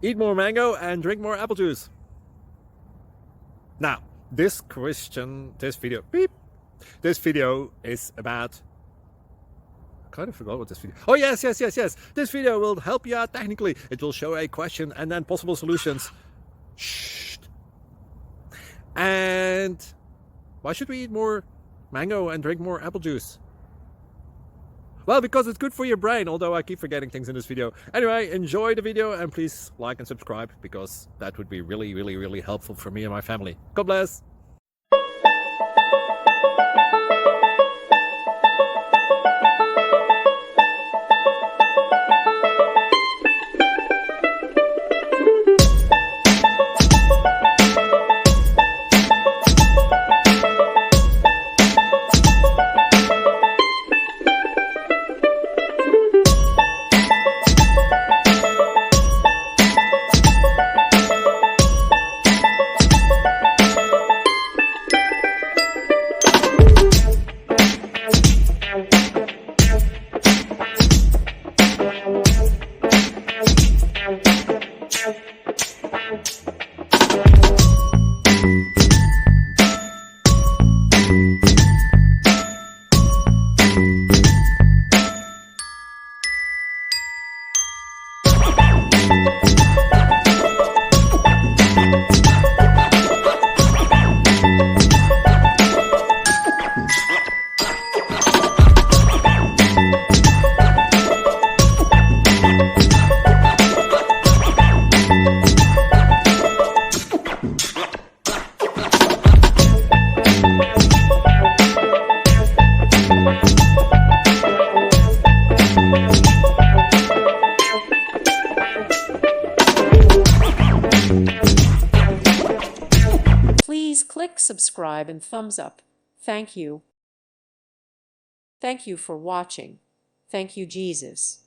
Eat more mango and drink more apple juice. Now, this video is about, I kind of forgot what this video. Oh, yes. This video will help you out technically. It will show a question and then possible solutions. Shh. And why should we eat more mango and drink more apple juice? Well, because it's good for your brain, although I keep forgetting things in this video. Anyway, enjoy the video and please like and subscribe, because that would be really helpful for me and my family. God bless! Please click subscribe and thumbs up. Thank you. Thank you for watching. Thank you, Jesus.